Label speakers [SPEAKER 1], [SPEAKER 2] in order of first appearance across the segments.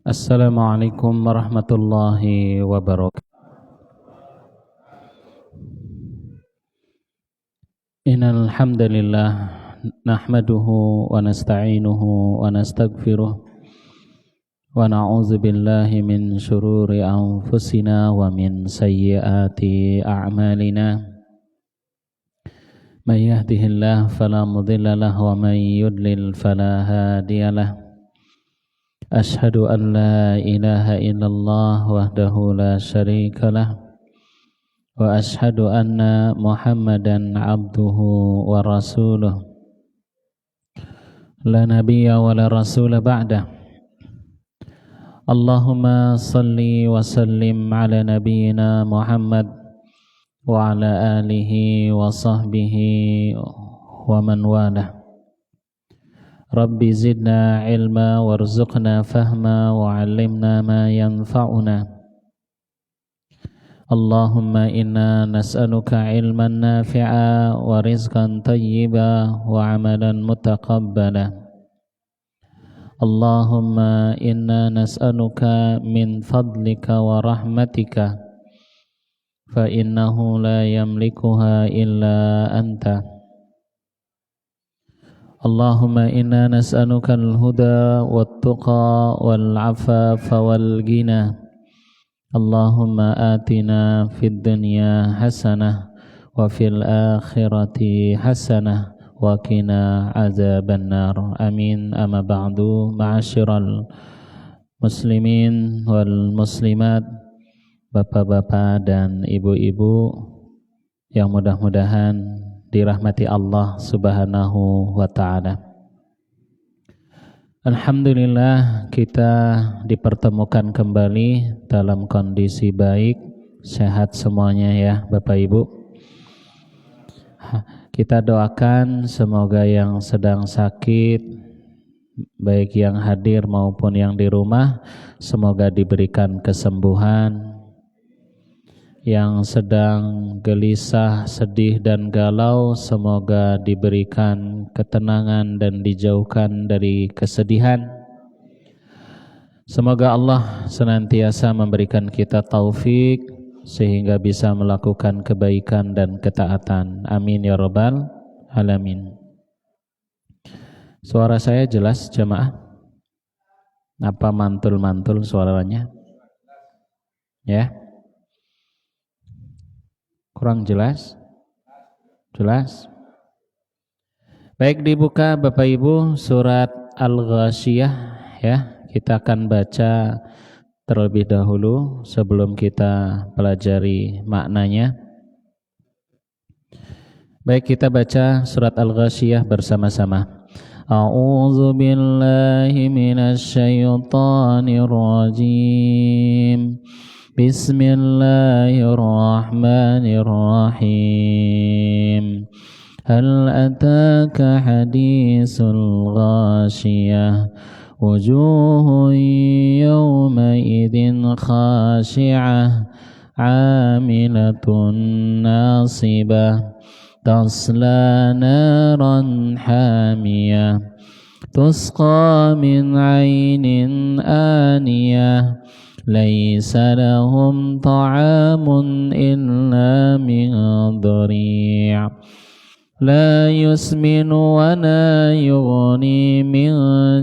[SPEAKER 1] Assalamualaikum warahmatullahi wabarakatuh. Innal hamdalillah nahmaduhu wa nasta'inuhu wa nastaghfiruh wa na'udzu billahi min shururi anfusina wa min sayyiati a'malina. May yahdihillahu fala mudilla lahu wa may yudlil fala hadiyalah. Ashhadu an la ilaha illallah wahdahu la syarika lah wa ashhadu anna Muhammadan abduhu wa rasuluh la nabiyya wa la rasula ba'dah. Allahumma salli wa sallim ala nabiyyina Muhammad wa ala alihi wa sahbihi wa man walah. Rabbi zidna ilma warzuqna fahma wa 'allimna ma yanfa'una. Allahumma inna nas'aluka ilman nafi'a wa rizqan tayyiba wa 'amalan mutaqabbala. Allahumma inna nas'aluka min fadlika wa rahmatika fa innahu la yamlikuha illa anta. Allahumma inna nas'aluka al-huda wat-tuqa wal-'afafa wal-ghina. Allahumma atina fid dunya hasanah wa fil akhirati hasanah wa qina azaban nar. Amin. Amma ba'du, ma'asyiral muslimin wal muslimat, bapak-bapak dan ibu-ibu yang mudah-mudahan dirahmati Allah Subhanahu wa ta'ala. Alhamdulillah, kita dipertemukan kembali dalam kondisi baik, sehat semuanya ya Bapak Ibu. Kita doakan semoga yang sedang sakit, baik yang hadir maupun yang di rumah, semoga diberikan kesembuhan. Yang sedang gelisah, sedih dan galau, semoga diberikan ketenangan dan dijauhkan dari kesedihan. Semoga Allah senantiasa memberikan kita taufik sehingga bisa melakukan kebaikan dan ketaatan. Amin ya rabbal alamin. Suara saya jelas jemaah? Apa mantul-mantul suaranya? Ya? Kurang jelas? Jelas? Baik, dibuka Bapak Ibu surat Al-Ghasyiyah ya. Kita akan baca terlebih dahulu sebelum kita pelajari maknanya. Baik, kita baca surat Al-Ghasyiyah bersama-sama. A'udzu billahi minasy syaithanir rajim. Bismillahirrahmanirrahim. Hal ataka hadisul ghashiyah. Wujuhun yawma idin khashi'ah. Amilatun nasibah. Tasla naran hamiyah. Tusqa min aynin aniyah. ليس لهم طعام إلا من ضريع لا يسمن ولا يغني من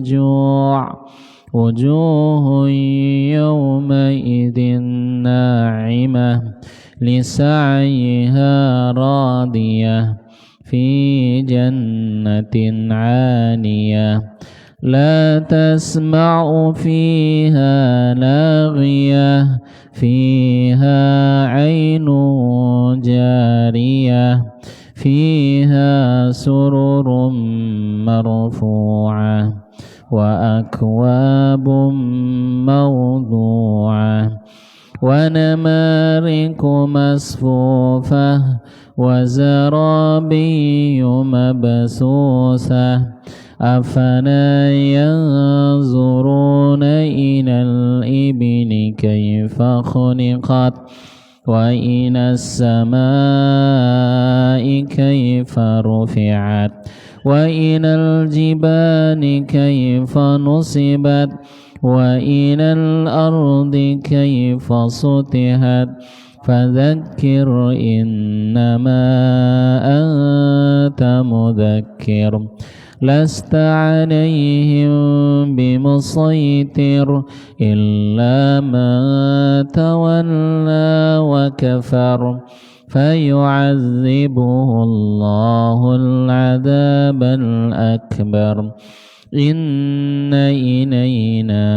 [SPEAKER 1] جوع وجوه يومئذ ناعمة لسعيها راضية في جنة عالية لا تسمع فيها لاغية فيها عين جارية فيها سرر مرفوعة وأكواب موضوعة ونمارق مصفوفة وزرابي مبثوثة أفلا ينظرون إلى الإبل كيف خلقت وإلى السماء كيف رفعت وإلى الجبال كيف نصبت وإلى الأرض كيف سطحت فذكر إنما أنت مذكر لست عليهم بمسيطر إلا من تولى وكفر فيعذبه الله العذاب الأكبر إن إلينا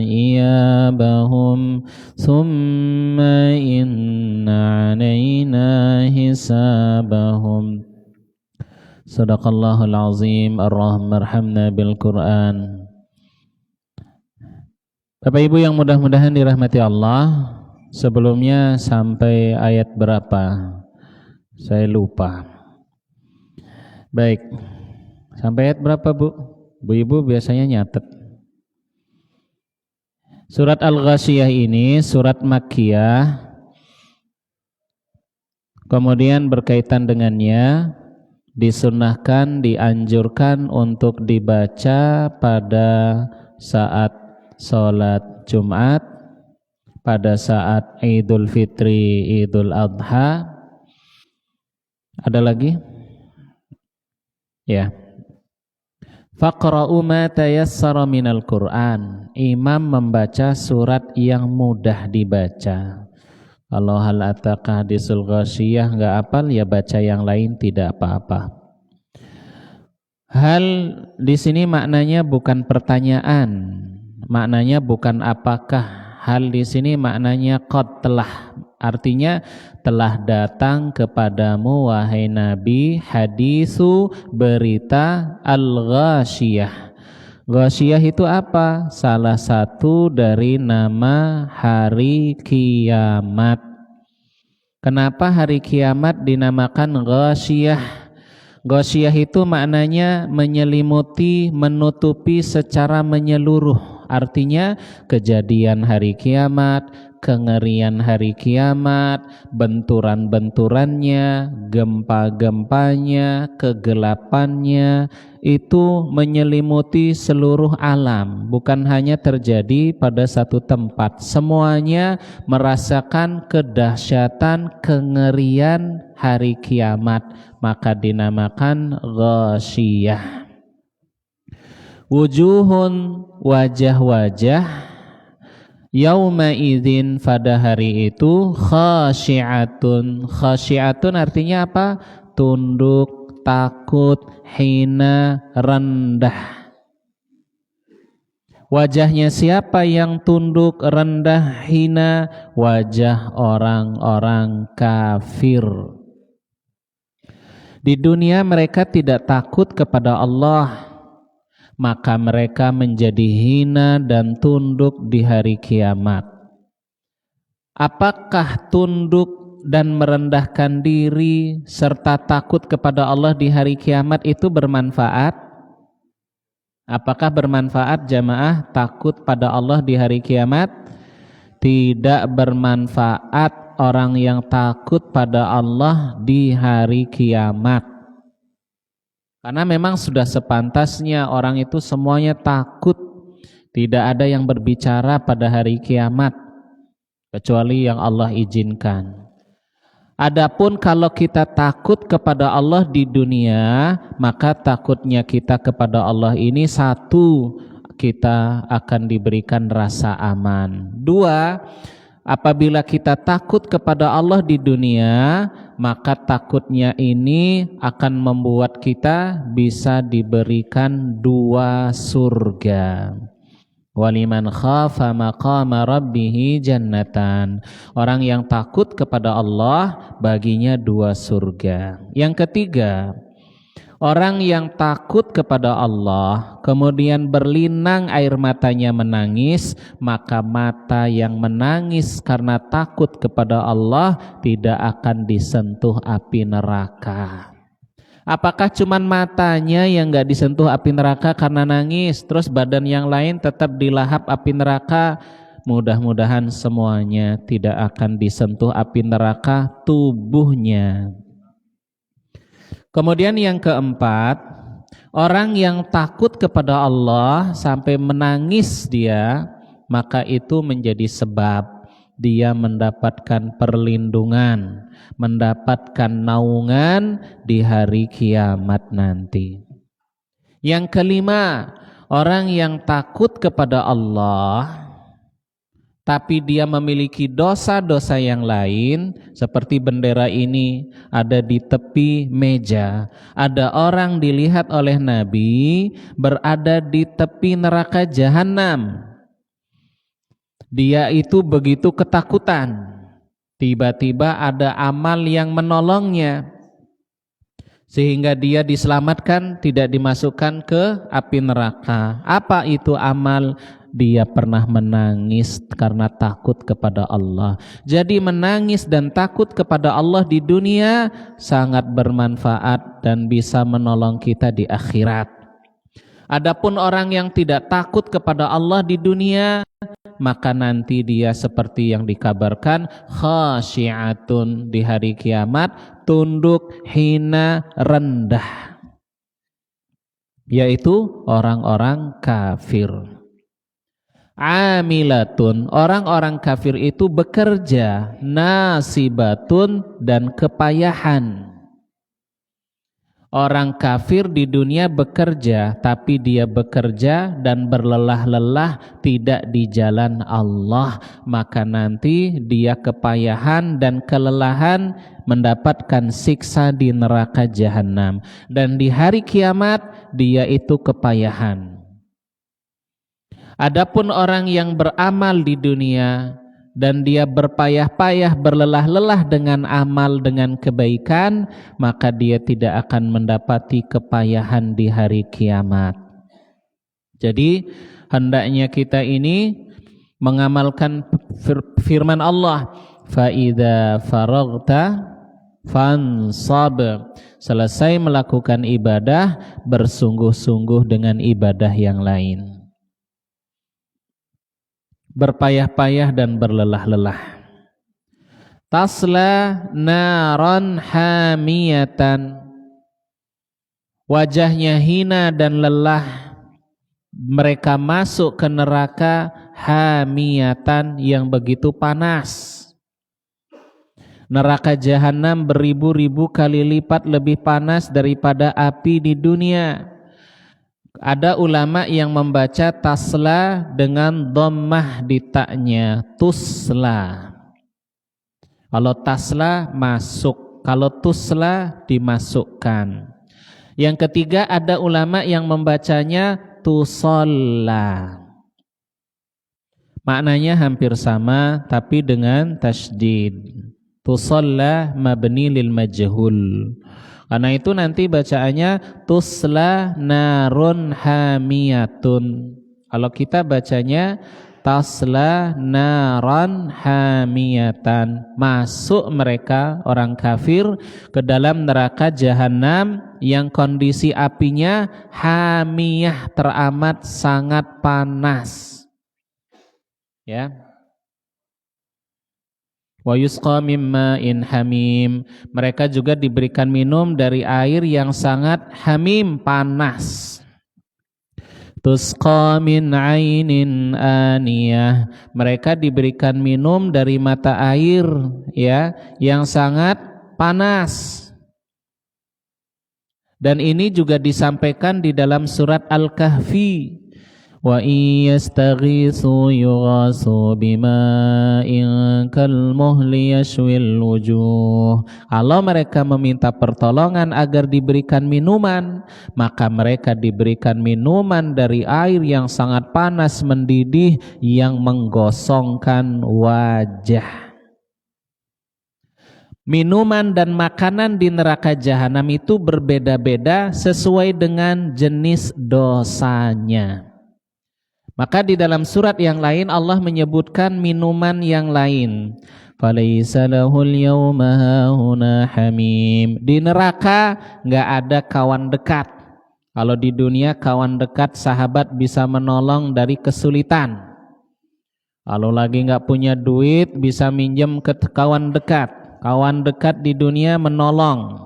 [SPEAKER 1] إيابهم ثم إن علينا حسابهم. Sadaqallahul azim. Ar-Rahman arhamna bil Quran. Bapak Ibu yang mudah-mudahan dirahmati Allah, sebelumnya sampai ayat berapa? Saya lupa. Baik. Sampai ayat berapa, Bu? Bu Ibu biasanya nyatet. Surat Al-Ghasyiyah ini surat Makkiyah. Kemudian berkaitan dengannya disunnahkan, dianjurkan untuk dibaca pada saat sholat Jumat, pada saat Idul Fitri, Idul Adha. Ada lagi? Ya. Faqra'u ma tayassara minal Qur'an. Imam membaca surat yang mudah dibaca. Kalau hal ataka hadisul ghasyiyah enggak hafal, ya baca yang lain tidak apa-apa. Hal di sini maknanya bukan pertanyaan, maknanya bukan apakah. Hal di sini maknanya qad, telah. Artinya telah datang kepadamu wahai Nabi hadisu, berita al-ghasyiyah. Ghasyiyah itu apa? Salah satu dari nama hari kiamat. Kenapa hari kiamat dinamakan ghasyiyah? Ghasyiyah itu maknanya menyelimuti, menutupi secara menyeluruh. Artinya kejadian hari kiamat, kengerian hari kiamat, benturan-benturannya, gempa-gempanya, kegelapannya, itu menyelimuti seluruh alam, bukan hanya terjadi pada satu tempat. Semuanya merasakan kedahsyatan, kengerian hari kiamat, maka dinamakan ghasyiyah. Wujuhun, wajah-wajah, yauma idzin, pada hari itu, khasyi'atun. Khasyi'atun artinya apa? Tunduk, takut, hina, rendah. Wajahnya siapa yang tunduk, rendah, hina? Wajah orang-orang kafir. Di dunia mereka tidak takut kepada Allah, maka mereka menjadi hina dan tunduk di hari kiamat. Apakah tunduk dan merendahkan diri serta takut kepada Allah di hari kiamat itu bermanfaat? Apakah bermanfaat jamaah takut pada Allah di hari kiamat? Tidak bermanfaat orang yang takut pada Allah di hari kiamat. Karena memang sudah sepantasnya orang itu semuanya takut. Tidak ada yang berbicara pada hari kiamat kecuali yang Allah izinkan. Adapun kalau kita takut kepada Allah di dunia, maka takutnya kita kepada Allah ini satu, kita akan diberikan rasa aman. Dua, apabila kita takut kepada Allah di dunia, maka takutnya ini akan membuat kita bisa diberikan 2 surga. Waliman khafa maqama rabbih jannatan. Orang yang takut kepada Allah baginya 2 surga. Yang ketiga, orang yang takut kepada Allah kemudian berlinang air matanya menangis, maka mata yang menangis karena takut kepada Allah tidak akan disentuh api neraka. Apakah cuman matanya yang gak disentuh api neraka karena nangis, terus badan yang lain tetap dilahap api neraka? Mudah-mudahan semuanya tidak akan disentuh api neraka tubuhnya. Kemudian yang keempat, Orang yang takut kepada Allah sampai menangis dia, maka itu menjadi sebab dia mendapatkan perlindungan, mendapatkan naungan di hari kiamat nanti. Yang kelima, orang yang takut kepada Allah tapi dia memiliki dosa-dosa yang lain, seperti bendera ini ada di tepi meja. Ada orang dilihat oleh Nabi berada di tepi neraka jahanam. Dia itu begitu ketakutan. Tiba-tiba ada amal yang menolongnya, sehingga dia diselamatkan, tidak dimasukkan ke api neraka. Apa itu amal? Dia pernah menangis karena takut kepada Allah. Jadi menangis dan takut kepada Allah di dunia sangat bermanfaat dan bisa menolong kita di akhirat. Adapun orang yang tidak takut kepada Allah di dunia, maka nanti dia seperti yang dikabarkan, khasyi'atun, di hari kiamat tunduk, hina, rendah, yaitu orang-orang kafir. Amilatun, orang-orang kafir itu bekerja, nasibatun, dan kepayahan. Orang kafir di dunia bekerja, tapi dia bekerja dan berlelah-lelah tidak di jalan Allah, maka nanti dia kepayahan dan kelelahan, mendapatkan siksa di neraka jahanam. Dan di hari kiamat dia itu kepayahan. Adapun orang yang beramal di dunia dan dia berpayah-payah, berlelah-lelah dengan amal, dengan kebaikan, maka dia tidak akan mendapati kepayahan di hari kiamat. Jadi hendaknya kita ini mengamalkan firman Allah, فَإِذَا فَرَغْتَ فَانْصَبْ, selesai melakukan ibadah, bersungguh-sungguh dengan ibadah yang lain. Berpayah-payah dan berlelah-lelah. Tasla naran hamiyatan, wajahnya hina dan lelah, mereka masuk ke neraka hamiyatan, yang begitu panas. Neraka jahanam beribu-ribu kali lipat lebih panas daripada api di dunia. Ada ulama yang membaca tasla dengan dhammah di ta'nya, tusla. Kalau tasla masuk, kalau tusla dimasukkan. Yang ketiga ada ulama yang membacanya tusalla. Maknanya hampir sama tapi dengan tasydid. Tusalla mabni lil majhul. Karena itu nanti bacaannya tusla narun hamiyatun. Kalau kita bacanya tasla naran hamiyatan, masuk mereka orang kafir ke dalam neraka jahanam yang kondisi apinya hamiyah, teramat sangat panas. Ya. Wa yusqa mimma'in hamim, mereka juga diberikan minum dari air yang sangat hamim, panas. Tusqa min ainin aniyah, mereka diberikan minum dari mata air ya yang sangat panas. Dan ini juga disampaikan di dalam surat Al-Kahfi. Wa iyastaghitsu yughasu bima'in kalmuhli yashwil wujuh. Kalau mereka meminta pertolongan agar diberikan minuman, maka mereka diberikan minuman dari air yang sangat panas mendidih yang menggosongkan wajah. Minuman dan makanan di neraka jahanam itu berbeda-beda sesuai dengan jenis dosanya. Maka di dalam surat yang lain Allah menyebutkan minuman yang lain. Falaisa lahul yawma hahuna hamim. Di neraka enggak ada kawan dekat. Kalau di dunia kawan dekat, sahabat bisa menolong dari kesulitan. Kalau lagi enggak punya duit bisa minjem ke kawan dekat. Kawan dekat di dunia menolong,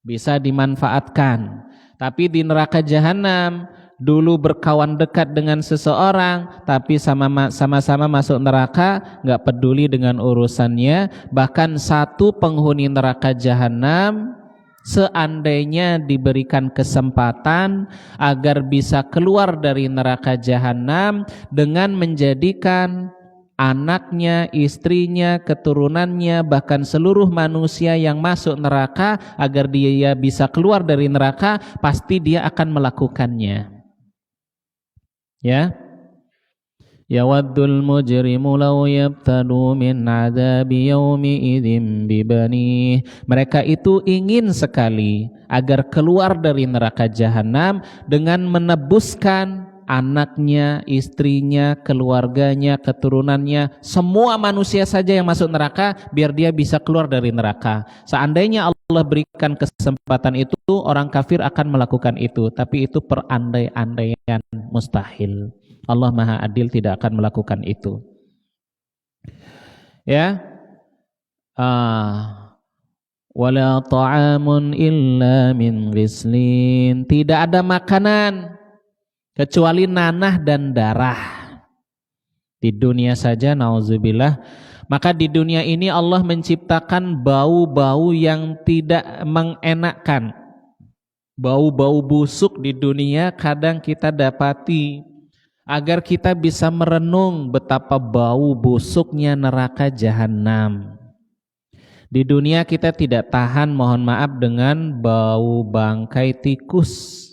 [SPEAKER 1] bisa dimanfaatkan. Tapi di neraka jahanam dulu berkawan dekat dengan seseorang, tapi sama-sama masuk neraka, nggak peduli dengan urusannya. Bahkan satu penghuni neraka jahanam, seandainya diberikan kesempatan agar bisa keluar dari neraka jahanam dengan menjadikan anaknya, istrinya, keturunannya, bahkan seluruh manusia yang masuk neraka agar dia bisa keluar dari neraka, pasti dia akan melakukannya. Ya, yawaddul mujrimu law yabtadu min adzabi yaumi idzin bibani. Mereka itu ingin sekali agar keluar dari neraka jahanam dengan menebuskan anaknya, istrinya, keluarganya, keturunannya, semua manusia saja yang masuk neraka biar dia bisa keluar dari neraka. Seandainya Allah berikan kesempatan itu, orang kafir akan melakukan itu, tapi itu perandai-andaian, mustahil. Allah Maha Adil tidak akan melakukan itu. Ya. Wala ta'amun illa min ghislin. Tidak ada makanan kecuali nanah dan darah. Di dunia saja, nauzubillah. Maka di dunia ini Allah menciptakan bau-bau yang tidak mengenakkan. Bau-bau busuk di dunia kadang kita dapati, agar kita bisa merenung betapa bau busuknya neraka jahanam. Di dunia kita tidak tahan, mohon maaf, dengan bau bangkai tikus.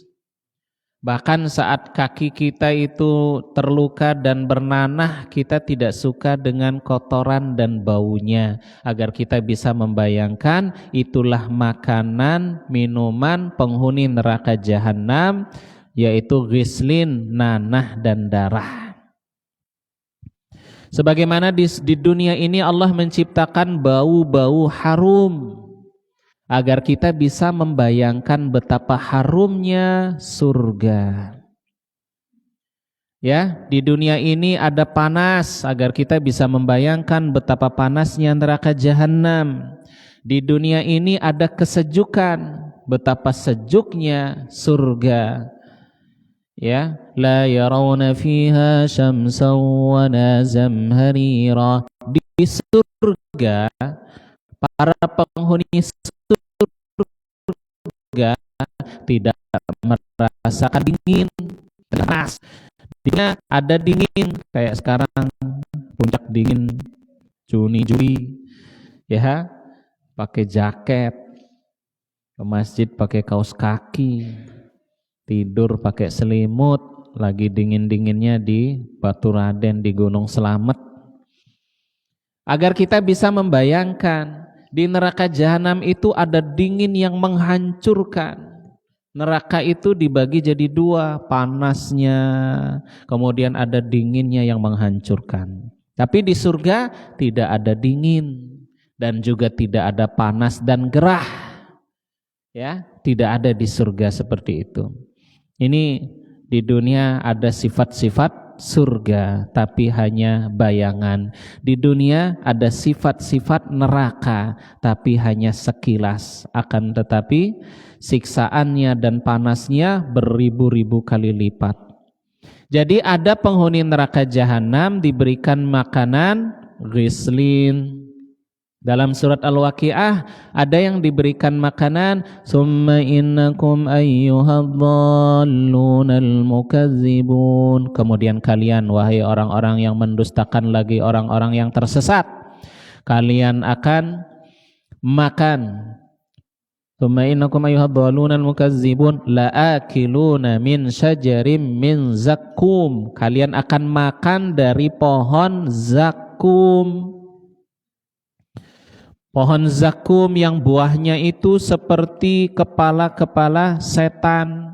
[SPEAKER 1] Bahkan saat kaki kita itu terluka dan bernanah, kita tidak suka dengan kotoran dan baunya. Agar kita bisa membayangkan, itulah makanan, minuman penghuni neraka jahanam, yaitu ghislin, nanah dan darah. Sebagaimana di dunia ini Allah menciptakan bau-bau harum, agar kita bisa membayangkan betapa harumnya surga. Ya, di dunia ini ada panas, agar kita bisa membayangkan betapa panasnya neraka jahanam. Di dunia ini ada kesejukan, betapa sejuknya surga. Ya, la yarawna fiha syamsan wa la zamharira. Di surga para penghuni surga tidak merasakan dingin, panas. Dia ada dingin kayak sekarang puncak dingin Juni Juli, ya, pakai jaket, ke masjid pakai kaos kaki, tidur pakai selimut, lagi dingin-dinginnya di Baturaden, di Gunung Slamet. Agar kita bisa membayangkan, di neraka jahanam itu ada dingin yang menghancurkan. Neraka itu dibagi jadi dua, panasnya, kemudian ada dinginnya yang menghancurkan. Tapi di surga tidak ada dingin dan juga tidak ada panas dan gerah. Ya, tidak ada di surga seperti itu. Ini di dunia ada sifat-sifat surga, tapi hanya bayangan. Di dunia ada sifat-sifat neraka, tapi hanya sekilas. Akan tetapi siksaannya dan panasnya beribu-ribu kali lipat. Jadi ada penghuni neraka jahanam diberikan makanan ghislin. Dalam surat Al-Waqiah ada yang diberikan makanan, summa innakum ayyuhadhdallunal mukazzibun. Kemudian kalian, wahai orang-orang yang mendustakan lagi orang-orang yang tersesat, kalian akan makan. Summa innakum ayyuhadhdallunal mukazzibun la'akiluna min syajarim min zakkum. Kalian akan makan dari pohon zakkum. Pohon zakum yang buahnya itu seperti kepala-kepala setan.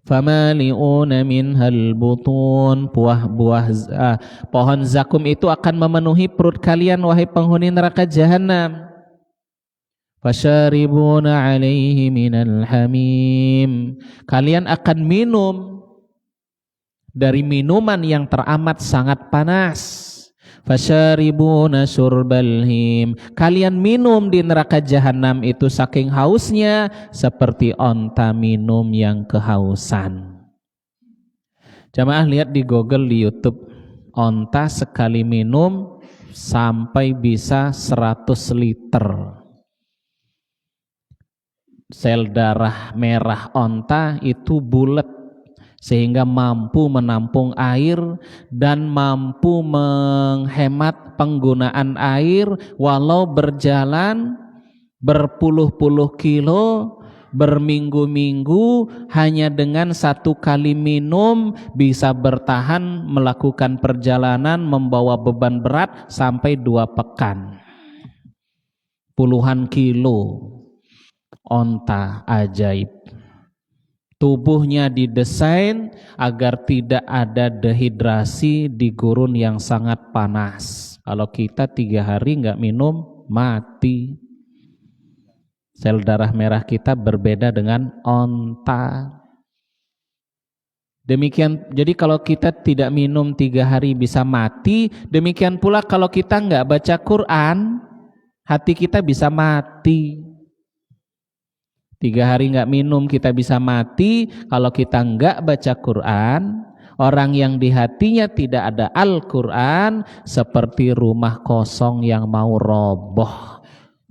[SPEAKER 1] Famali'una minhal butun. Pohon zakum itu akan memenuhi perut kalian, wahai penghuni neraka jahanam. Fasyaribuna 'alaihi minal hamim. Kalian akan minum dari minuman yang teramat sangat panas. Fasyaribuna syurbal him. Kalian minum di neraka jahanam itu saking hausnya seperti onta minum yang kehausan. Jamaah lihat di Google, di YouTube, onta sekali minum sampai bisa 100 liter. Sel darah merah onta itu bulat sehingga mampu menampung air dan mampu menghemat penggunaan air walau berjalan berpuluh-puluh kilo, berminggu-minggu, hanya dengan 1 kali minum bisa bertahan melakukan perjalanan membawa beban berat sampai 2 pekan. Puluhan kilo. Onta ajaib. Tubuhnya didesain agar tidak ada dehidrasi di gurun yang sangat panas. Kalau kita 3 hari nggak minum, mati. Sel darah merah kita berbeda dengan onta. Demikian, jadi kalau kita tidak minum 3 hari bisa mati. Demikian pula kalau kita nggak baca Quran, hati kita bisa mati. 3 hari nggak minum kita bisa mati. Kalau kita nggak baca Quran, orang yang di hatinya tidak ada Al-Quran seperti rumah kosong yang mau roboh.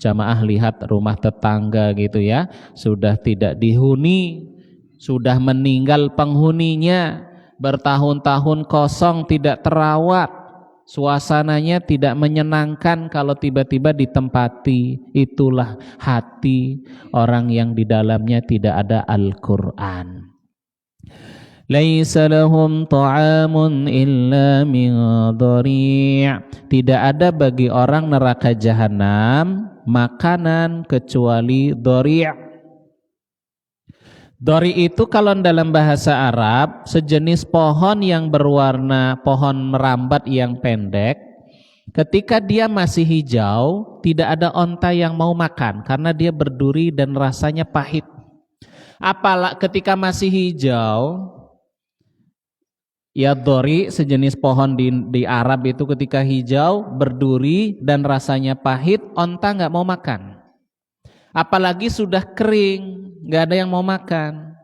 [SPEAKER 1] Jamaah lihat rumah tetangga gitu ya, sudah tidak dihuni, sudah meninggal penghuninya, bertahun-tahun kosong tidak terawat, suasananya tidak menyenangkan kalau tiba-tiba ditempati. Itulah hati orang yang di dalamnya tidak ada Al-Quran. Laisa lahum ta'amun illa min dhari'. Tidak ada bagi orang neraka jahanam makanan kecuali dhari'. Dori itu kalau dalam bahasa Arab sejenis pohon yang berwarna, pohon merambat yang pendek. Ketika dia masih hijau, tidak ada onta yang mau makan karena dia berduri dan rasanya pahit. Apalagi ketika masih hijau, ya dori sejenis pohon di Arab itu ketika hijau, berduri dan rasanya pahit, onta nggak mau makan. Apalagi sudah kering, nggak ada yang mau makan.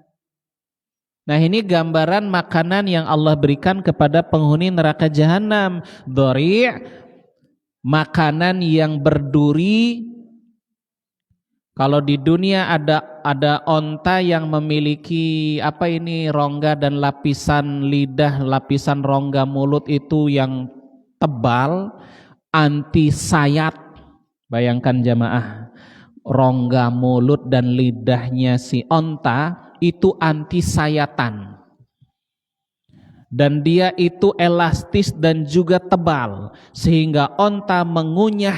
[SPEAKER 1] Nah ini gambaran makanan yang Allah berikan kepada penghuni neraka jahanam. Dori', makanan yang berduri. Kalau di dunia ada onta yang memiliki rongga dan lapisan lidah, lapisan rongga mulut itu yang tebal, anti sayat. Bayangkan jamaah, rongga mulut dan lidahnya si onta itu anti sayatan, dan dia itu elastis dan juga tebal sehingga onta mengunyah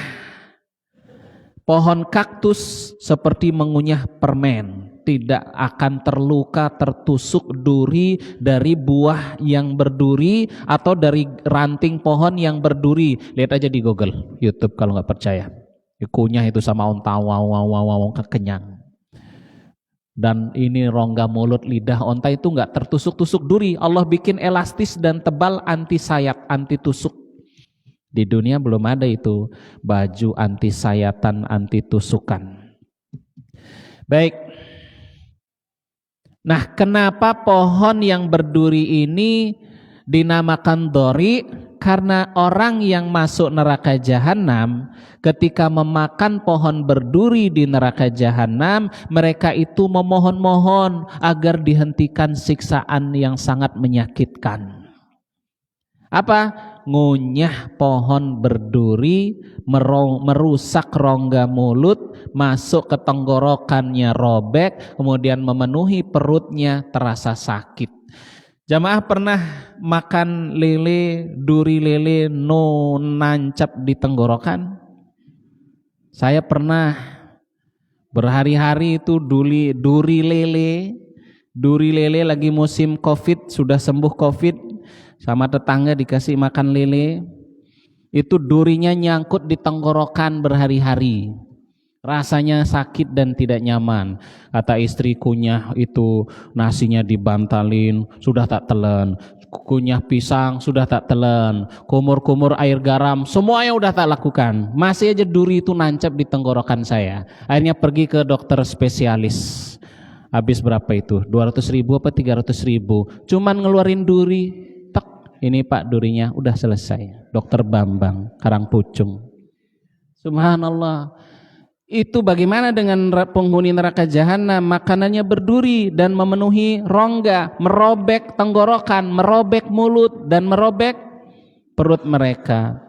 [SPEAKER 1] pohon kaktus seperti mengunyah permen, tidak akan terluka tertusuk duri dari buah yang berduri atau dari ranting pohon yang berduri. Lihat aja di Google, YouTube kalau nggak percaya. Dikunyah itu sama onta, wow, kenyang. Dan ini rongga mulut lidah onta itu nggak tertusuk-tusuk duri. Allah bikin elastis dan tebal, anti sayat, anti tusuk. Di dunia belum ada itu baju anti sayatan, anti tusukan. Baik. Nah, kenapa pohon yang berduri ini dinamakan dori? Karena orang yang masuk neraka jahanam ketika memakan pohon berduri di neraka jahanam, mereka itu memohon-mohon agar dihentikan siksaan yang sangat menyakitkan. Apa? Ngunyah pohon berduri, merusak rongga mulut, masuk ke tenggorokannya robek, kemudian memenuhi perutnya, terasa sakit. Jamaah pernah makan lele, duri lele nancap di tenggorokan? Saya pernah berhari-hari itu duri lele lagi musim Covid, sudah sembuh Covid, sama tetangga dikasih makan lele. Itu durinya nyangkut di tenggorokan berhari-hari. Rasanya sakit dan tidak nyaman. Kata istri, kunyah itu nasinya dibantalin, sudah tak telan. kunyah pisang sudah tak telan, kumur-kumur air garam, semuanya udah tak lakukan. Masih aja duri itu nancap di tenggorokan saya. Akhirnya pergi ke dokter spesialis. Habis berapa itu? 200.000 apa 300.000? Cuman ngeluarin duri. Tek, ini Pak durinya udah selesai. Dokter Bambang, Karangpucung. Subhanallah. Itu bagaimana dengan penghuni neraka jahanam? Makanannya berduri dan memenuhi rongga, merobek tenggorokan, merobek mulut dan merobek perut mereka.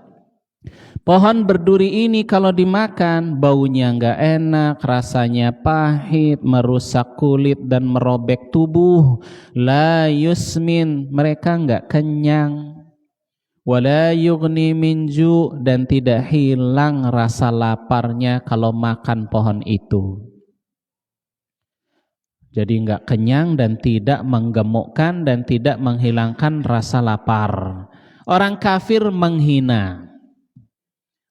[SPEAKER 1] Pohon berduri ini kalau dimakan baunya enggak enak, rasanya pahit, merusak kulit dan merobek tubuh. La yusmin, mereka enggak kenyang. Wala yughni min ju', dan tidak hilang rasa laparnya kalau makan pohon itu. Jadi enggak kenyang dan tidak menggemukkan dan tidak menghilangkan rasa lapar. Orang kafir menghina.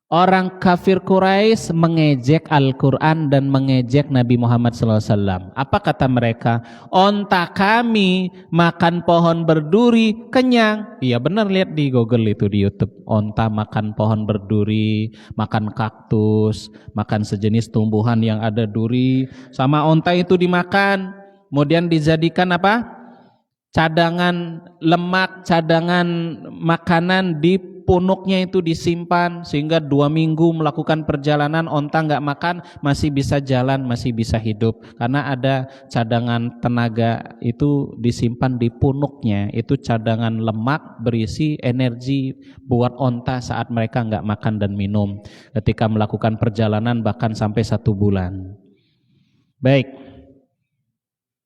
[SPEAKER 1] Orang kafir Quraisy mengejek Al-Quran dan mengejek Nabi Muhammad SAW. Apa kata mereka? Onta kami makan pohon berduri kenyang. Iya benar, lihat di Google itu, di YouTube. Onta makan pohon berduri, makan kaktus, makan sejenis tumbuhan yang ada duri. Sama onta itu dimakan, kemudian dijadikan apa? Cadangan lemak, cadangan makanan di punuknya itu disimpan sehingga 2 minggu melakukan perjalanan onta nggak makan masih bisa jalan, masih bisa hidup karena ada cadangan tenaga itu disimpan di punuknya. Itu cadangan lemak berisi energi buat onta saat mereka nggak makan dan minum ketika melakukan perjalanan bahkan sampai 1 bulan. Baik.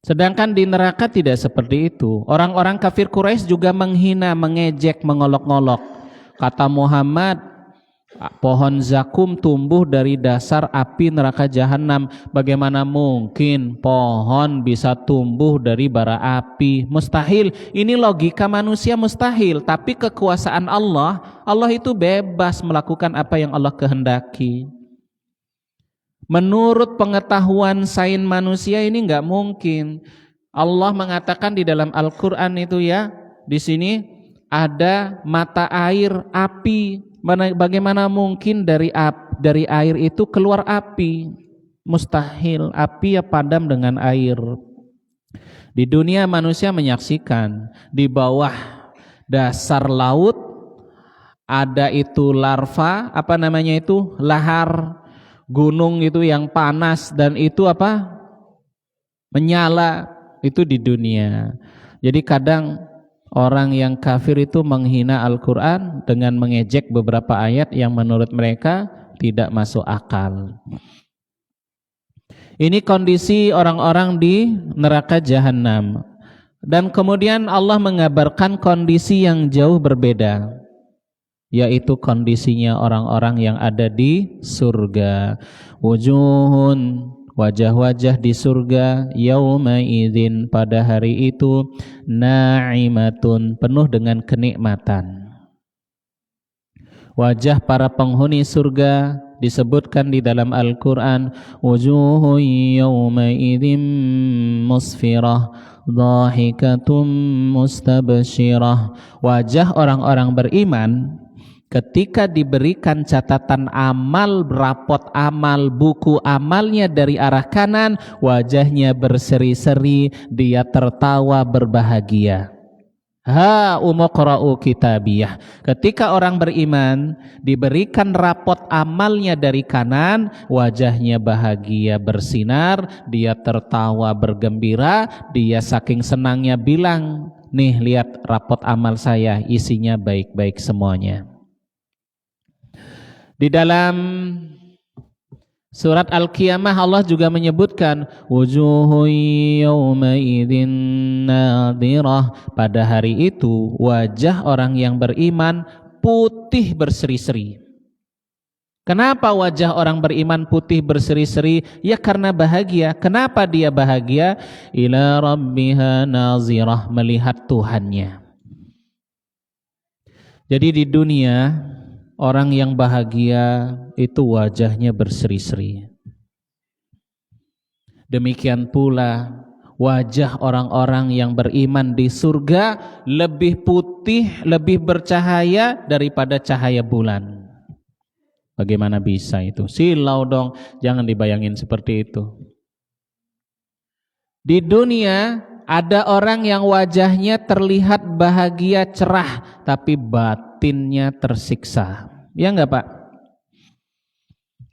[SPEAKER 1] Sedangkan di neraka tidak seperti itu. Orang-orang kafir Quraisy juga menghina, mengejek, mengolok-ngolok. Kata Muhammad, pohon zakum tumbuh dari dasar api neraka jahanam. Bagaimana mungkin pohon bisa tumbuh dari bara api? Mustahil. Ini logika manusia mustahil. Tapi kekuasaan Allah, Allah itu bebas melakukan apa yang Allah kehendaki. Menurut pengetahuan sains manusia ini enggak mungkin. Allah mengatakan di dalam Al-Qur'an itu ya, di sini ada mata air api. Bagaimana mungkin dari air itu keluar api? Mustahil. Api ya padam dengan air. Di dunia manusia menyaksikan di bawah dasar laut ada itu larva, apa namanya itu? Lahar gunung itu yang panas dan itu apa? Menyala, itu di dunia. Jadi kadang orang yang kafir itu menghina Al-Quran dengan mengejek beberapa ayat yang menurut mereka tidak masuk akal. Ini kondisi orang-orang di neraka jahanam. Dan kemudian Allah mengabarkan kondisi yang jauh berbeda, yaitu kondisinya orang-orang yang ada di surga. Wujuhun, wajah-wajah di surga, yauma idzin, pada hari itu, na'imatun, penuh dengan kenikmatan. Wajah para penghuni surga disebutkan di dalam Al-Quran, wujuhun yauma idzin musfirah, dhahikatum mustabsyirah. Wajah orang-orang beriman ketika diberikan catatan amal, rapot amal, buku amalnya dari arah kanan, wajahnya berseri-seri, dia tertawa berbahagia. Ha umqra'u kitabiyah. Ketika orang beriman diberikan rapot amalnya dari kanan, wajahnya bahagia bersinar, dia tertawa bergembira, dia saking senangnya bilang, nih lihat rapot amal saya, isinya baik-baik semuanya. Di dalam surat Al-Qiyamah Allah juga menyebutkan wujuhun yawma idzin nadhirah, pada hari itu wajah orang yang beriman putih berseri-seri. Kenapa wajah orang beriman putih berseri-seri? Ya karena bahagia. Kenapa dia bahagia? Ila rabbiha nazirah, melihat Tuhannya. Jadi di dunia orang yang bahagia itu wajahnya berseri-seri. Demikian pula wajah orang-orang yang beriman di surga lebih putih, lebih bercahaya daripada cahaya bulan. Bagaimana bisa itu? Silau dong, jangan dibayangin seperti itu. Di dunia ada orang yang wajahnya terlihat bahagia cerah, tapi batinnya tersiksa. Ya enggak Pak?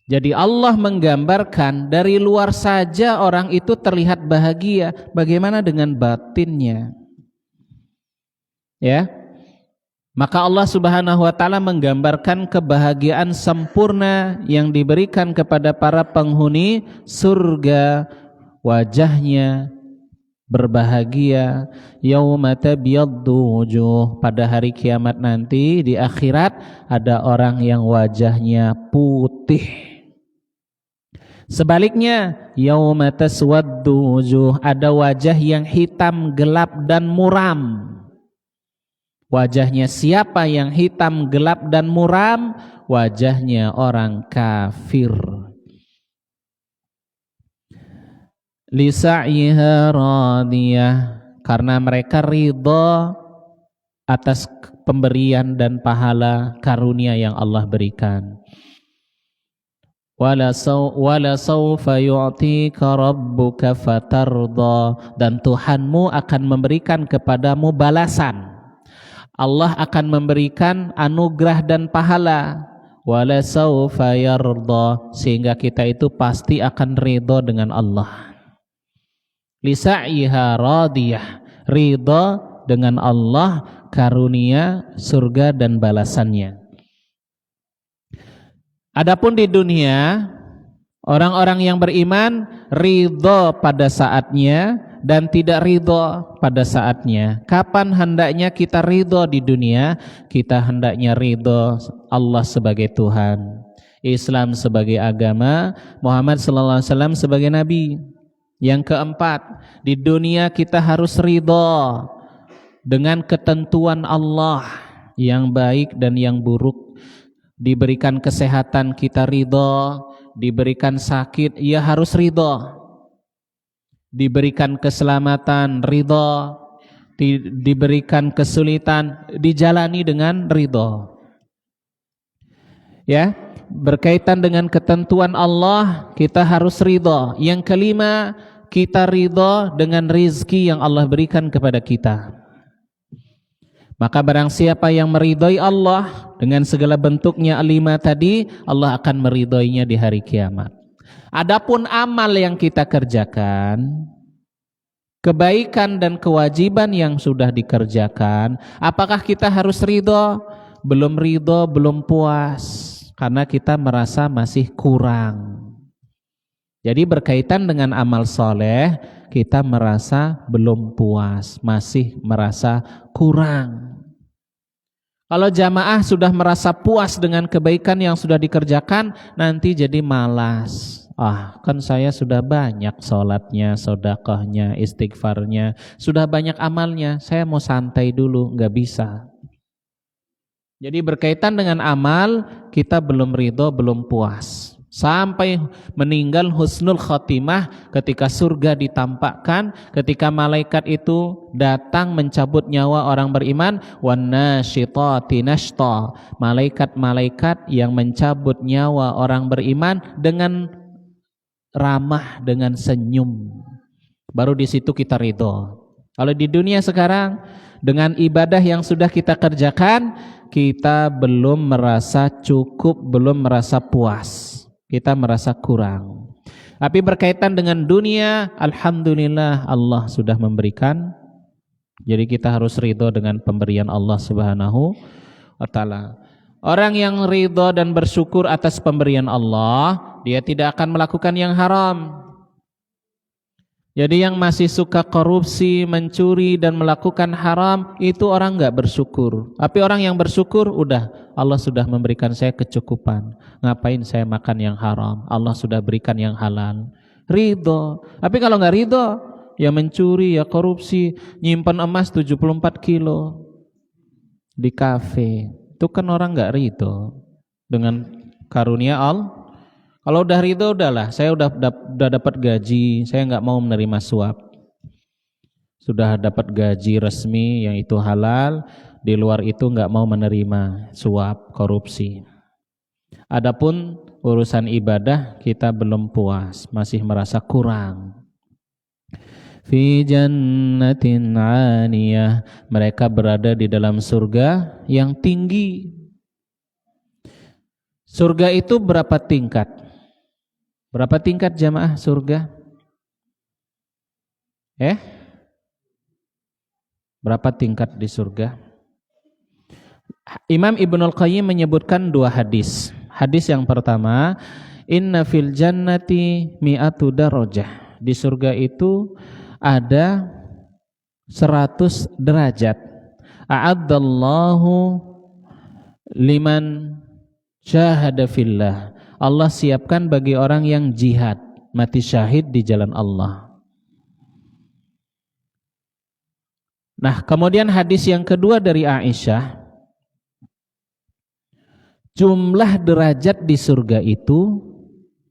[SPEAKER 1] Jadi Allah menggambarkan dari luar saja orang itu terlihat bahagia, bagaimana dengan batinnya? Ya. Maka Allah Subhanahu wa taala menggambarkan kebahagiaan sempurna yang diberikan kepada para penghuni surga, wajahnya berbahagia. Yauma tabyaddu wujuh, pada hari kiamat nanti di akhirat ada orang yang wajahnya putih. Sebaliknya, yauma taswaddu wujuh, ada wajah yang hitam, gelap dan muram. Wajahnya siapa yang hitam, gelap dan muram? Wajahnya orang kafir. Lisa'yiha radiyah, karena mereka ridha atas pemberian dan pahala karunia yang Allah berikan. Wala sawfa yu'tika rabbuka fatardha, dan Tuhanmu akan memberikan kepadamu balasan. Allah akan memberikan anugerah dan pahala. Wala sawfa yardha, sehingga kita itu pasti akan ridha dengan Allah. Lisa'yiha radiyah, ridha dengan Allah, karunia surga dan balasannya. Adapun di dunia, orang-orang yang beriman ridha pada saatnya dan tidak ridha pada saatnya. Kapan hendaknya kita ridha di dunia? Kita hendaknya ridha Allah sebagai Tuhan, Islam sebagai agama, Muhammad sallallahu alaihi wasallam sebagai nabi. Yang keempat, di dunia kita harus ridha dengan ketentuan Allah yang baik dan yang buruk. Diberikan kesehatan kita ridha, diberikan sakit ya harus ridha. Diberikan keselamatan ridha, diberikan kesulitan dijalani dengan ridha. Ya, berkaitan dengan ketentuan Allah kita harus ridha. Yang kelima, kita ridha dengan rizki yang Allah berikan kepada kita. Maka barang siapa yang meridhai Allah dengan segala bentuknya lima tadi, Allah akan meridhoinya di hari kiamat. Adapun amal yang kita kerjakan, kebaikan dan kewajiban yang sudah dikerjakan, apakah kita harus ridho? Belum ridho, belum puas, karena kita merasa masih kurang. Jadi berkaitan dengan amal soleh, kita merasa belum puas, masih merasa kurang. Kalau jamaah sudah merasa puas dengan kebaikan yang sudah dikerjakan, nanti jadi malas. Kan saya sudah banyak sholatnya, sedekahnya, istighfarnya, sudah banyak amalnya, saya mau santai dulu, nggak bisa. Jadi berkaitan dengan amal, kita belum ridho, belum puas. Sampai meninggal husnul khotimah, ketika surga ditampakkan, ketika malaikat itu datang mencabut nyawa orang beriman, wannashitati nashta, malaikat-malaikat yang mencabut nyawa orang beriman dengan ramah, dengan senyum. Baru di situ kita ridho. Kalau di dunia sekarang, dengan ibadah yang sudah kita kerjakan, kita belum merasa cukup, belum merasa puas. Kita merasa kurang. Tapi berkaitan dengan dunia, alhamdulillah Allah sudah memberikan. Jadi kita harus ridho dengan pemberian Allah Subhanahu wa taala. Orang yang ridho dan bersyukur atas pemberian Allah, dia tidak akan melakukan yang haram. Jadi yang masih suka korupsi, mencuri dan melakukan haram, itu orang enggak bersyukur. Tapi orang yang bersyukur, udah Allah sudah memberikan saya kecukupan. Ngapain saya makan yang haram? Allah sudah berikan yang halal. Ridho. Tapi kalau enggak ridho, ya mencuri, ya korupsi, nyimpan emas 74 kilo di kafe. Itu kan orang enggak ridho dengan karunia Allah. Kalau udah ridho, udahlah, saya udah dapat gaji, saya nggak mau menerima suap. sudah dapat gaji resmi yang itu halal, di luar itu nggak mau menerima suap, korupsi. Adapun urusan ibadah kita belum puas, masih merasa kurang. Fi jannatin 'aniyah, mereka berada di dalam surga yang tinggi. Surga itu berapa tingkat? Berapa tingkat jamaah surga? Berapa tingkat di surga? Imam Ibnul Qayyim menyebutkan 2 hadis. Hadis yang pertama, inna fil jannati mi'atu darajah. Di surga itu ada 100 derajat. A'addallahu liman syahada fillah. Allah siapkan bagi orang yang jihad, mati syahid di jalan Allah. Nah, kemudian hadis yang kedua dari Aisyah, jumlah derajat di surga itu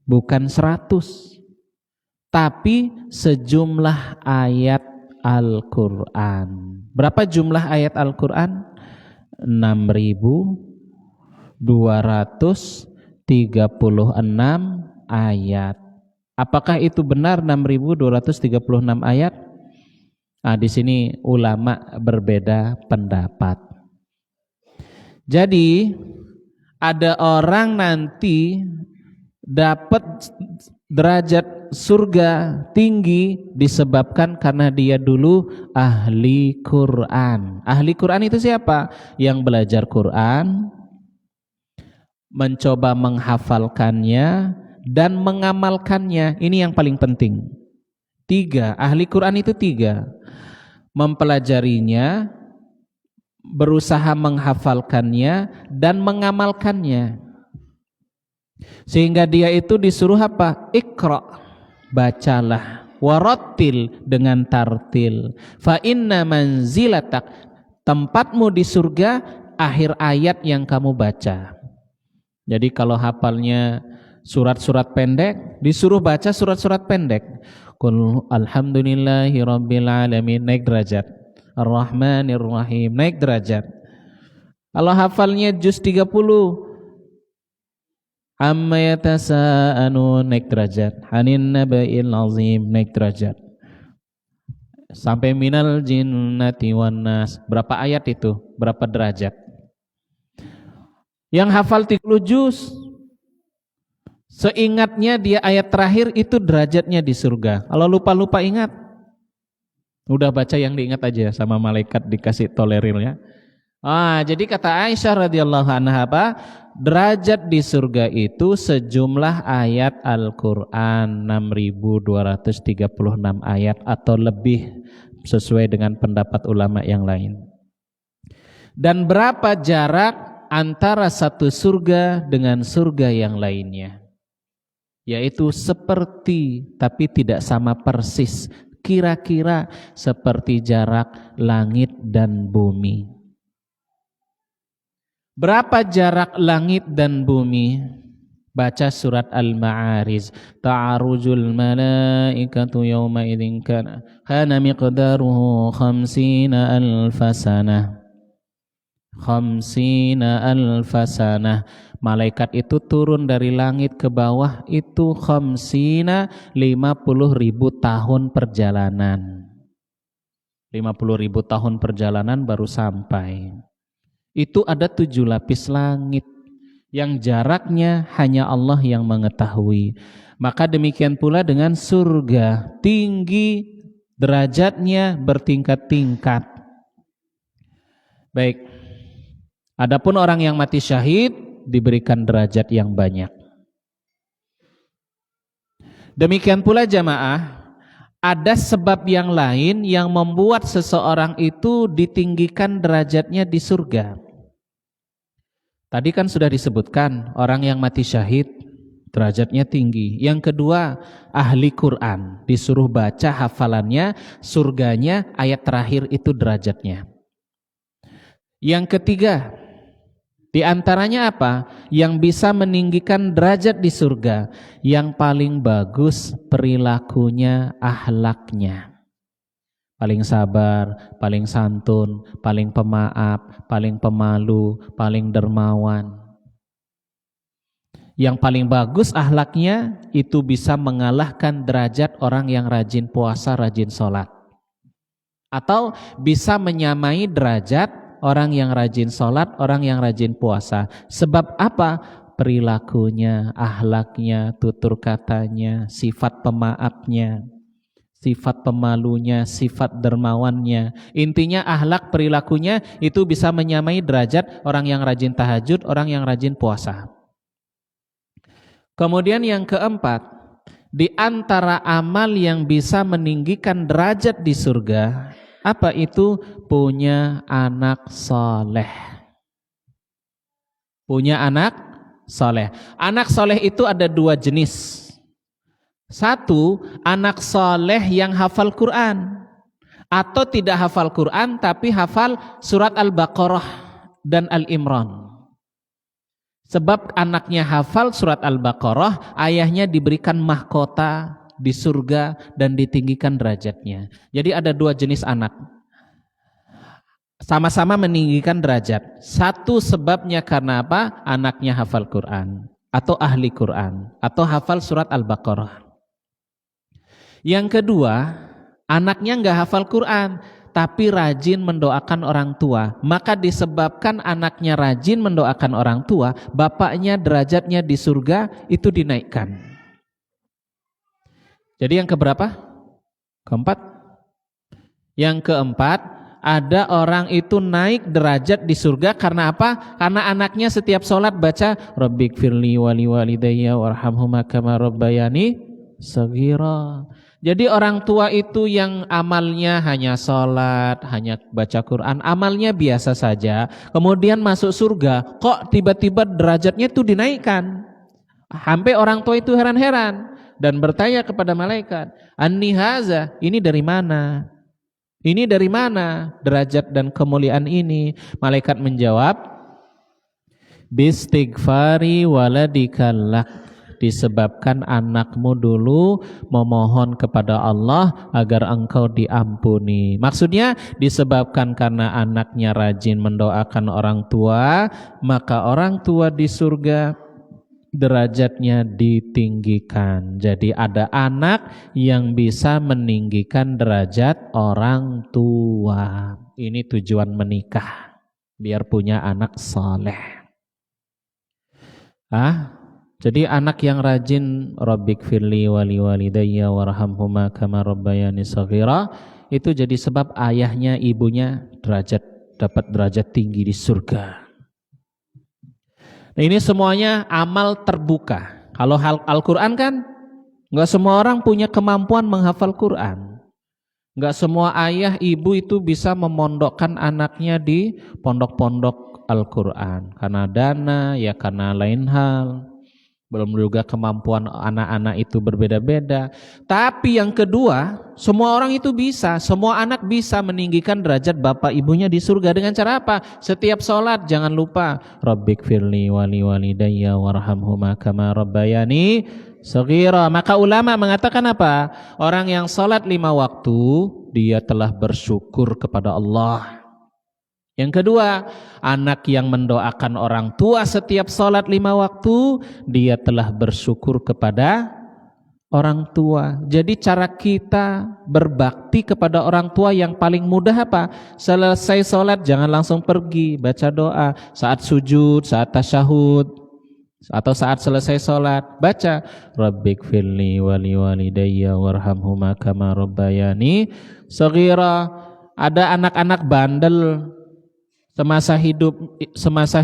[SPEAKER 1] bukan 100, tapi sejumlah ayat Al-Quran. Berapa jumlah ayat Al-Quran? 6.236 ayat. Apakah itu benar 6.236 ayat? Nah, di sini ulama berbeda pendapat. Jadi ada orang nanti dapat derajat surga tinggi disebabkan karena dia dulu ahli Quran. Ahli Quran itu siapa? Yang belajar Quran, mencoba menghafalkannya dan mengamalkannya. Ini yang paling penting. 3, ahli Quran itu 3. Mempelajarinya, berusaha menghafalkannya dan mengamalkannya. Sehingga dia itu disuruh apa? Iqra, bacalah, warattil, dengan tartil. Fa inna manzilatak, tempatmu di surga akhir ayat yang kamu baca. Jadi kalau hafalnya surat-surat pendek, disuruh baca surat-surat pendek. Qul alhamdulillahi rabbil alamin, naik derajat. Ar-Rahmanir Rahim, naik derajat. Kalau hafalnya juz 30, amma yatasa'anu, naik derajat. Anin naba'il azim, naik derajat. Sampai minal jinnati wan nas, berapa ayat itu? Berapa derajat? Yang hafal 30 juz, seingatnya dia ayat terakhir itu derajatnya di surga. Kalau lupa-lupa ingat, udah baca yang diingat aja, sama malaikat dikasih tolerirnya. Jadi kata Aisyah radhiyallahu anha apa? Derajat di surga itu sejumlah ayat Al-Quran 6.236 ayat atau lebih sesuai dengan pendapat ulama yang lain. Dan berapa jarak antara satu surga dengan surga yang lainnya? Yaitu seperti, tapi tidak sama persis, kira-kira seperti jarak langit dan bumi. Berapa jarak langit dan bumi? Baca surat Al-Ma'arij. Ta'arujul malaikatu yawma idzin kana miqdaruhu 50,000 sanah. 50,000 sanah. Malaikat itu turun dari langit ke bawah itu 50,000 tahun perjalanan. 50.000 tahun perjalanan baru sampai. Itu ada 7 lapis langit yang jaraknya hanya Allah yang mengetahui. Maka demikian pula dengan surga, tinggi derajatnya bertingkat-tingkat. Baik. Adapun orang yang mati syahid diberikan derajat yang banyak. Demikian pula jamaah, ada sebab yang lain yang membuat seseorang itu ditinggikan derajatnya di surga. Tadi kan sudah disebutkan orang yang mati syahid derajatnya tinggi. Yang kedua, ahli Quran disuruh baca hafalannya, surganya ayat terakhir itu derajatnya. Yang ketiga, di antaranya apa? Yang bisa meninggikan derajat di surga, yang paling bagus perilakunya, akhlaknya. paling sabar, paling santun, paling pemaaf, paling pemalu, paling dermawan. Yang paling bagus akhlaknya itu bisa mengalahkan derajat orang yang rajin puasa, rajin sholat. Atau bisa menyamai derajat orang yang rajin sholat, orang yang rajin puasa. Sebab apa? Perilakunya, akhlaknya, tutur katanya, sifat pemaafnya, sifat pemalunya, sifat dermawannya. Intinya akhlak perilakunya itu bisa menyamai derajat orang yang rajin tahajud, orang yang rajin puasa. Kemudian yang keempat, di antara amal yang bisa meninggikan derajat di surga, apa itu? Punya anak soleh. Punya anak soleh. Anak soleh itu ada dua jenis. Satu, anak soleh yang hafal Quran. Atau tidak hafal Quran tapi hafal surat Al-Baqarah dan Al-Imran. Sebab anaknya hafal surat Al-Baqarah, ayahnya diberikan mahkota di surga dan ditinggikan derajatnya. Jadi ada dua jenis anak. Sama-sama meninggikan derajat. Satu sebabnya karena apa? Anaknya hafal Quran atau ahli Quran atau hafal surat Al-Baqarah. Yang kedua, anaknya enggak hafal Quran tapi rajin mendoakan orang tua. Maka disebabkan anaknya rajin mendoakan orang tua, bapaknya derajatnya di surga itu dinaikkan. Jadi yang keberapa? Keempat. Yang keempat, ada orang itu naik derajat di surga karena apa? Karena anaknya setiap sholat baca Rabbighfirli wali walidayya warhamhuma kama rabbayani shaghira. Jadi orang tua itu yang amalnya hanya sholat, hanya baca Quran, amalnya biasa saja, kemudian masuk surga, kok tiba-tiba derajatnya itu dinaikkan. Sampai orang tua itu heran-heran dan bertanya kepada malaikat, Anni haza, ini dari mana? Ini dari mana derajat dan kemuliaan ini? Malaikat menjawab, Bistighfari waladikallak. Disebabkan anakmu dulu memohon kepada Allah agar engkau diampuni. Maksudnya disebabkan karena anaknya rajin mendoakan orang tua, maka orang tua di surga derajatnya ditinggikan. Jadi ada anak yang bisa meninggikan derajat orang tua. Ini tujuan menikah, biar punya anak saleh. Jadi anak yang rajin Rabbighfirli wali walidayya warhamhuma kama rabbayani shaghira itu jadi sebab ayahnya ibunya dapat derajat tinggi di surga. Nah, ini semuanya amal terbuka. Kalau Al-Quran kan nggak semua orang punya kemampuan menghafal Quran. Nggak semua ayah ibu itu bisa memondokkan anaknya di pondok-pondok Al-Quran karena dana ya karena lain hal. Belum juga kemampuan anak-anak itu berbeda-beda. Tapi yang kedua, semua orang itu bisa, semua anak bisa meninggikan derajat bapak ibunya di surga dengan cara apa? Setiap sholat jangan lupa Rabbighfirli wali walidayya warhamhuma kama rabbayani shaghira. Maka ulama mengatakan apa? Orang yang sholat 5 waktu, dia telah bersyukur kepada Allah. Yang kedua, anak yang mendoakan orang tua setiap sholat 5 waktu, dia telah bersyukur kepada orang tua. Jadi cara kita berbakti kepada orang tua yang paling mudah apa? Selesai sholat jangan langsung pergi, baca doa. Saat sujud, saat tasyahud, atau saat selesai sholat, baca Rabbighfirli wali walidayya warhamhuma kama rabbayani shaghira. Ada anak-anak bandel, Semasa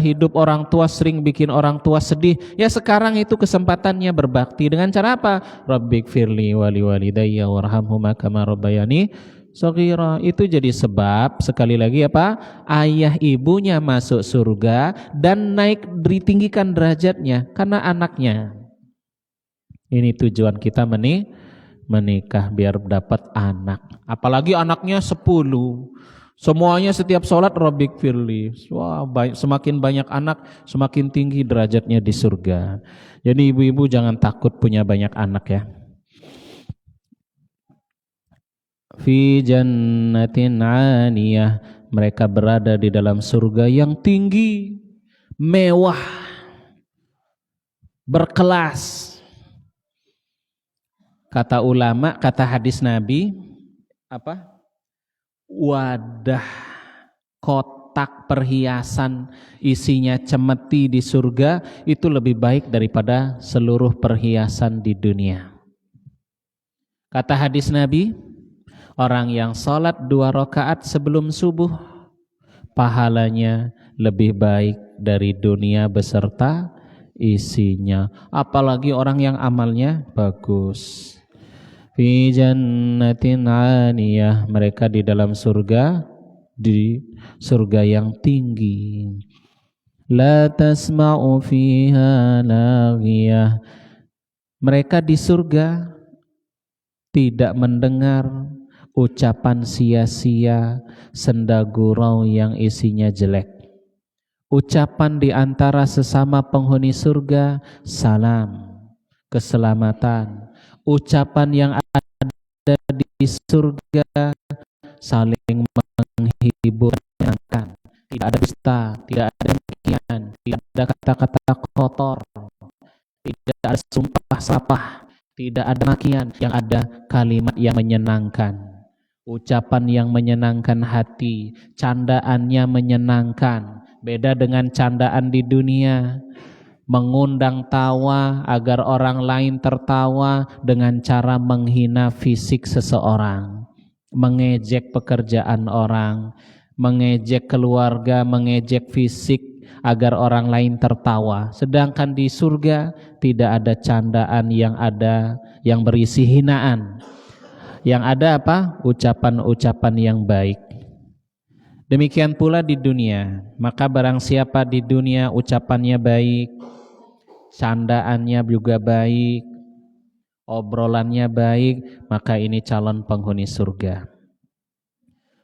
[SPEAKER 1] hidup orang tua sering bikin orang tua sedih. Ya sekarang itu kesempatannya berbakti dengan cara apa? Rabbighfirli wali walidayya warhamhuma kama rabbayani shaghira. Itu jadi sebab sekali lagi apa? Ayah ibunya masuk surga dan naik ditinggikan derajatnya karena anaknya. Ini tujuan kita menikah biar dapat anak. Apalagi anaknya 10. Semuanya setiap sholat Rabbighfirli. Wah, semakin banyak anak, semakin tinggi derajatnya di surga. Jadi ibu-ibu jangan takut punya banyak anak ya. fi jannatin 'aliyah, mereka berada di dalam surga yang tinggi, mewah, berkelas. Kata ulama, kata hadis Nabi, apa? Wadah kotak perhiasan isinya cemeti di surga itu lebih baik daripada seluruh perhiasan di dunia. Kata hadis Nabi, orang yang sholat 2 rakaat sebelum subuh, pahalanya lebih baik dari dunia beserta isinya. Apalagi orang yang amalnya bagus. Fi jannatin 'aliyah, mereka di dalam surga, di surga yang tinggi. La tasma'u fiha laghiyah, mereka di surga tidak mendengar ucapan sia-sia, senda gurau yang isinya jelek. Ucapan di antara sesama penghuni surga, salam, keselamatan. Ucapan yang ada di surga, saling menghibur, menyenangkan. Tidak ada dusta, tidak ada demikian, tidak ada kata-kata kotor, tidak ada sumpah serapah, tidak ada makian, yang ada kalimat yang menyenangkan. Ucapan yang menyenangkan hati, candaannya menyenangkan. Beda dengan candaan di dunia, mengundang tawa agar orang lain tertawa dengan cara menghina fisik seseorang, mengejek pekerjaan orang, mengejek keluarga, mengejek fisik agar orang lain tertawa. Sedangkan di surga tidak ada candaan yang berisi hinaan. Yang ada apa? Ucapan-ucapan yang baik. Demikian pula di dunia. Maka barang siapa di dunia ucapannya baik, candaannya juga baik, obrolannya baik, maka ini calon penghuni surga.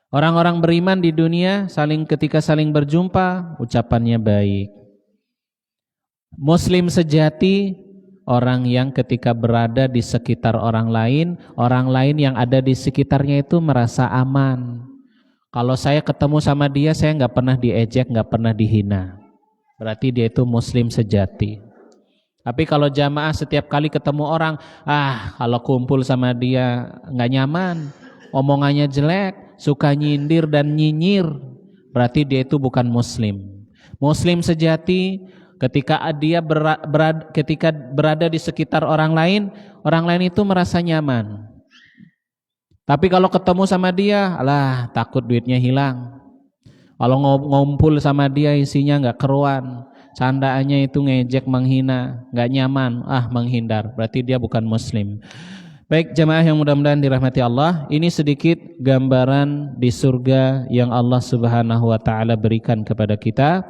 [SPEAKER 1] Orang-orang beriman di dunia ketika saling berjumpa, ucapannya baik. Muslim sejati, orang yang ketika berada di sekitar orang lain yang ada di sekitarnya itu merasa aman. Kalau saya ketemu sama dia, saya nggak pernah diejek, nggak pernah dihina. Berarti dia itu muslim sejati. Tapi kalau jamaah setiap kali ketemu orang, kalau kumpul sama dia nggak nyaman, omongannya jelek, suka nyindir dan nyinyir, berarti dia itu bukan muslim. Muslim sejati ketika dia berada di sekitar orang lain itu merasa nyaman. Tapi kalau ketemu sama dia, takut duitnya hilang. Kalau ngumpul sama dia isinya nggak keruan, candaannya itu ngejek, menghina, nggak nyaman, menghindar. Berarti dia bukan muslim. Baik jamaah yang mudah-mudahan dirahmati Allah, ini sedikit gambaran di surga yang Allah Subhanahu wa taala berikan kepada kita.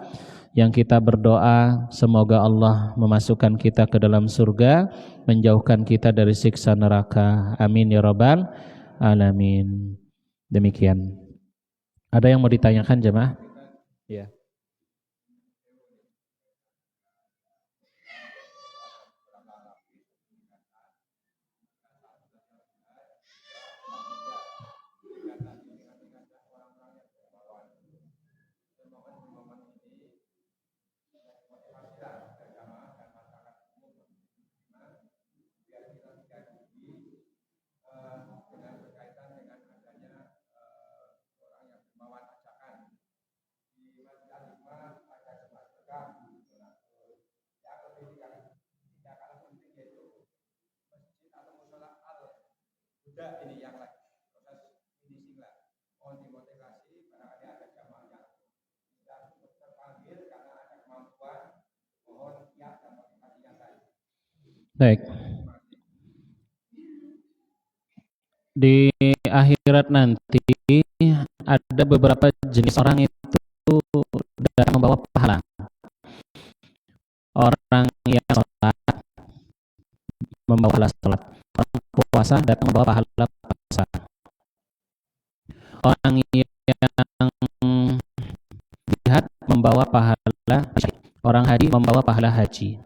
[SPEAKER 1] Yang kita berdoa semoga Allah memasukkan kita ke dalam surga, menjauhkan kita dari siksa neraka. Amin ya rabbal alamin. Demikian. Ada yang mau ditanyakan jemaah? Ya. Ini yang lagi proses finishing lah, mohon dimotivasi barangkali ada jamaah yang sudah terpanggil karena ada kemampuan, mohon siap dan motivasi yang lain. Baik. Di akhirat nanti ada beberapa jenis orang itu datang membawa pahala. Orang yang sholat membawa pahala sholat. Orang puasa datang membawa pahala puasa. Orang yang jihad membawa pahala haji. Orang haji membawa pahala haji.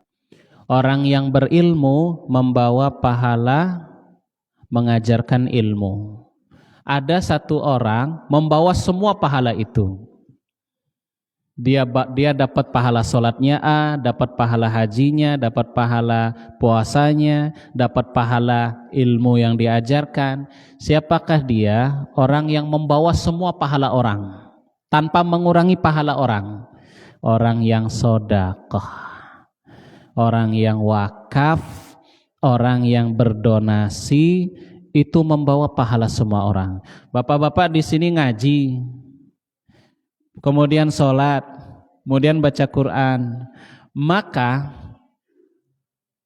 [SPEAKER 1] Orang yang berilmu membawa pahala mengajarkan ilmu. Ada satu orang membawa semua pahala itu. Dia dapat pahala sholatnya A, dapat pahala hajinya, dapat pahala puasanya, dapat pahala ilmu yang diajarkan. Siapakah dia? Orang yang membawa semua pahala orang tanpa mengurangi pahala orang. Orang yang sedekah, orang yang wakaf, orang yang berdonasi, itu membawa pahala semua orang. Bapak-bapak di sini ngaji, kemudian sholat, kemudian baca Quran, maka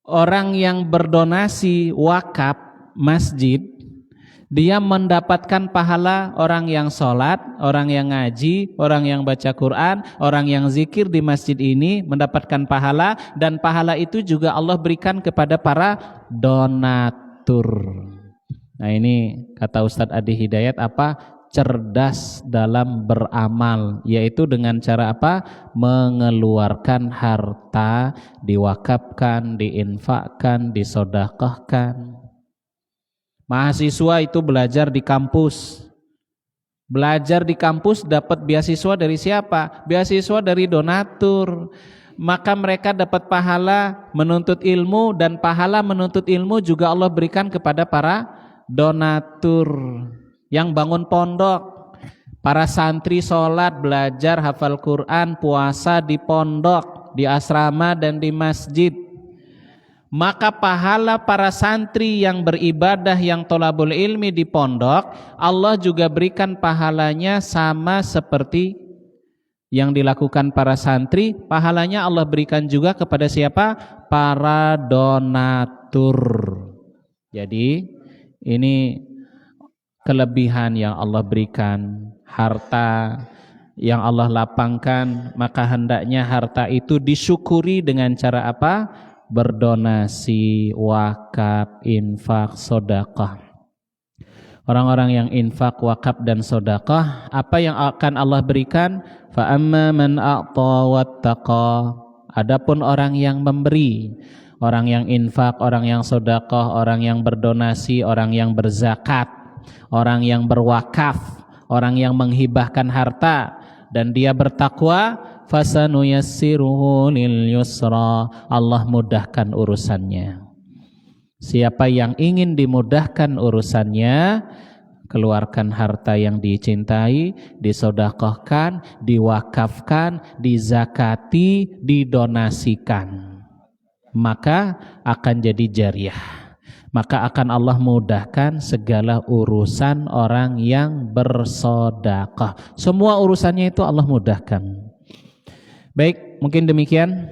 [SPEAKER 1] orang yang berdonasi wakaf masjid, dia mendapatkan pahala orang yang sholat, orang yang ngaji, orang yang baca Quran, orang yang zikir di masjid ini mendapatkan pahala, dan pahala itu juga Allah berikan kepada para donatur. Nah ini kata Ustadz Adi Hidayat apa? Cerdas dalam beramal, yaitu dengan cara apa? Mengeluarkan harta, diwakafkan, diinfakkan, disodakahkan. Mahasiswa itu belajar di kampus. Belajar di kampus dapat beasiswa dari siapa? Beasiswa dari donatur. Maka mereka dapat pahala menuntut ilmu, dan pahala menuntut ilmu juga Allah berikan kepada para donatur. Yang bangun pondok, para santri sholat, belajar, hafal Quran, puasa di pondok, di asrama dan di masjid. Maka pahala para santri yang beribadah, yang tholabul ilmi di pondok, Allah juga berikan pahalanya sama seperti yang dilakukan para santri. Pahalanya Allah berikan juga kepada siapa? Para donatur. Jadi ini kelebihan yang Allah berikan, harta yang Allah lapangkan, maka hendaknya harta itu disyukuri dengan cara apa? Berdonasi, wakaf, infak, sedekah. Orang-orang yang infak, wakaf dan sedekah, apa yang akan Allah berikan? Fa amma man a'ta wattaqa. Adapun orang yang memberi, orang yang infak, orang yang sedekah, orang yang berdonasi, orang yang berzakat, orang yang berwakaf, orang yang menghibahkan harta, dan dia bertakwa, fasanuyassiruhu lil yusra. Allah mudahkan urusannya. Siapa yang ingin dimudahkan urusannya, keluarkan harta yang dicintai, disedekahkan, diwakafkan, dizakati, didonasikan, maka akan jadi jariyah. Maka akan Allah mudahkan segala urusan orang yang bersedekah. Semua urusannya itu Allah mudahkan. Baik, mungkin demikian.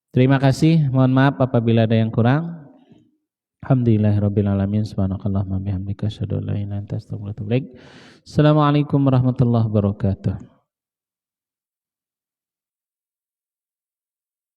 [SPEAKER 1] Terima kasih. Mohon maaf apabila ada yang kurang. Alhamdulillahirabbil alamin. Subhanakallahumma bihamdika asyhadu an la ilaha illa anta astaghfiruka wa atubu ilaik. Assalamualaikum warahmatullahi wabarakatuh.